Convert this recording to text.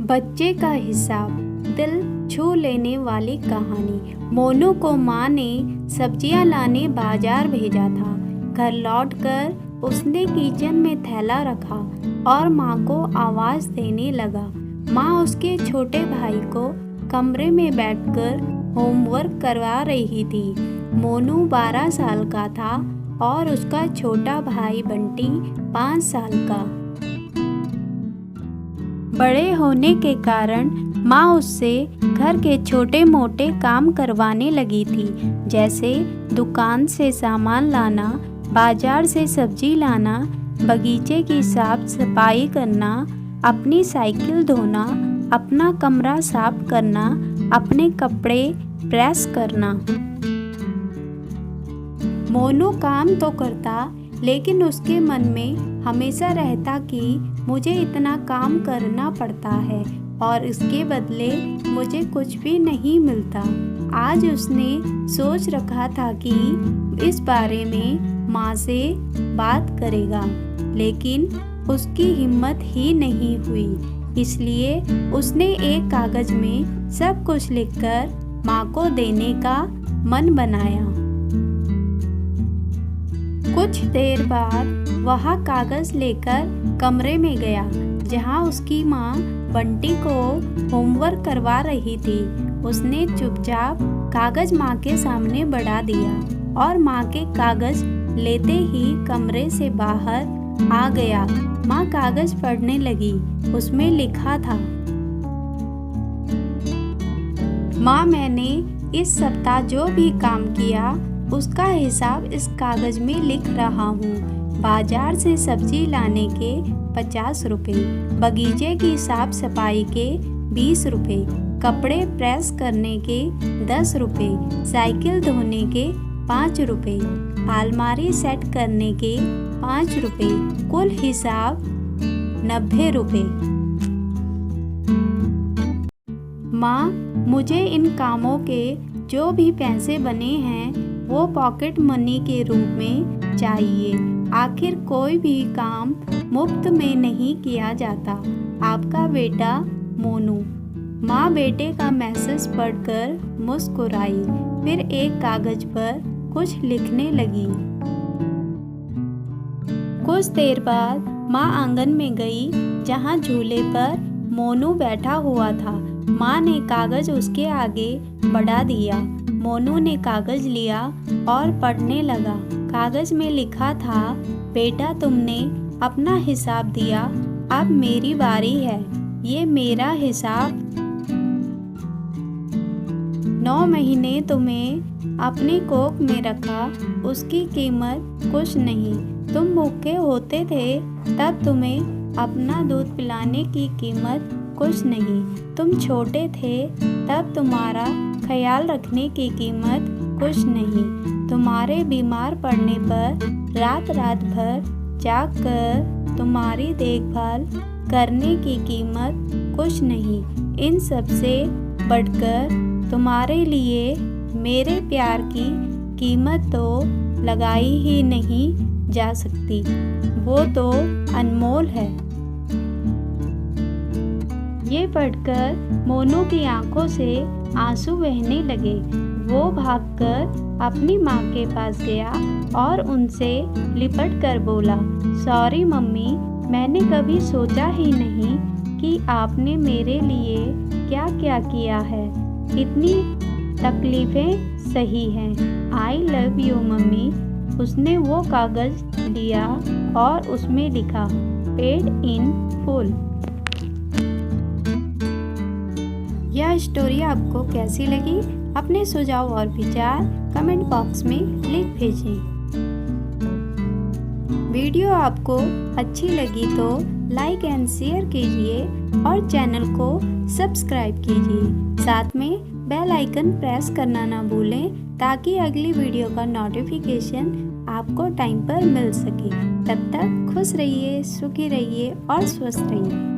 बच्चे का हिसाब, दिल छू लेने वाली कहानी। मोनू को माँ ने सब्जियां लाने बाजार भेजा था। घर लौटकर उसने किचन में थैला रखा और माँ को आवाज़ देने लगा। माँ उसके छोटे भाई को कमरे में बैठकर होमवर्क करवा रही थी। मोनू 12 साल का था और उसका छोटा भाई बंटी 5 साल का। बड़े होने के कारण माँ उससे घर के छोटे मोटे काम करवाने लगी थी, जैसे दुकान से सामान लाना, बाजार से सब्जी लाना, बगीचे की साफ सफाई करना, अपनी साइकिल धोना, अपना कमरा साफ करना, अपने कपड़े प्रेस करना। मोनू काम तो करता, लेकिन उसके मन में हमेशा रहता कि मुझे इतना काम करना पड़ता है और इसके बदले मुझे कुछ भी नहीं मिलता। आज उसने सोच रखा था कि इस बारे में माँ से बात करेगा, लेकिन उसकी हिम्मत ही नहीं हुई। इसलिए उसने एक कागज में सब कुछ लिखकर माँ को देने का मन बनाया। कुछ देर बाद वह कागज लेकर कमरे में गया, जहाँ उसकी माँ बंटी को होमवर्क करवा रही थी। उसने चुपचाप कागज माँ के सामने बढ़ा दिया और माँ के कागज लेते ही कमरे से बाहर आ गया। माँ कागज पढ़ने लगी। उसमें लिखा था, माँ, मैंने इस सप्ताह जो भी काम किया उसका हिसाब इस कागज में लिख रहा हूँ। बाजार से सब्जी लाने के 50 रुपये, बगीचे की साफ सफाई के 20 रुपये, कपड़े प्रेस करने के 10 रुपये, साइकिल धोने के 5 रुपये, अलमारी सेट करने के 5 रुपये, कुल हिसाब 90 रुपये। माँ, मुझे इन कामों के जो भी पैसे बने हैं वो पॉकेट मनी के रूप में चाहिए। आखिर कोई भी काम मुफ्त में नहीं किया जाता। आपका बेटा मोनू। माँ बेटे का मैसेज पढ़कर मुस्कुराई, फिर एक कागज पर कुछ लिखने लगी। कुछ देर बाद माँ आंगन में गई, जहाँ झूले पर मोनू बैठा हुआ था। माँ ने कागज उसके आगे बढ़ा दिया। मोनू ने कागज लिया और पढ़ने लगा। कागज में लिखा था, बेटा, तुमने अपना हिसाब दिया, अब मेरी बारी है। ये मेरा हिसाब। 9 महीने तुम्हें अपनी कोख में रखा, उसकी कीमत कुछ नहीं। तुम भूखे होते थे तब तुम्हें अपना दूध पिलाने की कीमत कुछ नहीं। तुम छोटे थे तब तुम्हारा ख्याल रखने की कीमत कुछ नहीं। तुम्हारे बीमार पड़ने पर रात रात भर जाग कर तुम्हारी देखभाल करने की कीमत कुछ नहीं। इन सब से बढ़कर तुम्हारे लिए मेरे प्यार की कीमत तो लगाई ही नहीं जा सकती, वो तो अनमोल है। ये पढ़कर मोनू की आंखों से आंसू बहने लगे। वो भागकर अपनी माँ के पास गया और उनसे लिपट कर बोला, सॉरी मम्मी, मैंने कभी सोचा ही नहीं कि आपने मेरे लिए क्या क्या किया है। इतनी तकलीफ़ें सही हैं। I love you mummy. उसने वो कागज़ लिया और उसमें लिखा, पेड इन फुल। यह स्टोरी आपको कैसी लगी? अपने सुझाव और विचार कमेंट बॉक्स में लिख भेजें। वीडियो आपको अच्छी लगी तो लाइक एंड शेयर कीजिए और चैनल को सब्सक्राइब कीजिए। साथ में बेल आइकन प्रेस करना ना भूलें, ताकि अगली वीडियो का नोटिफिकेशन आपको टाइम पर मिल सके। तब तक खुश रहिए, सुखी रहिए और स्वस्थ रहिए।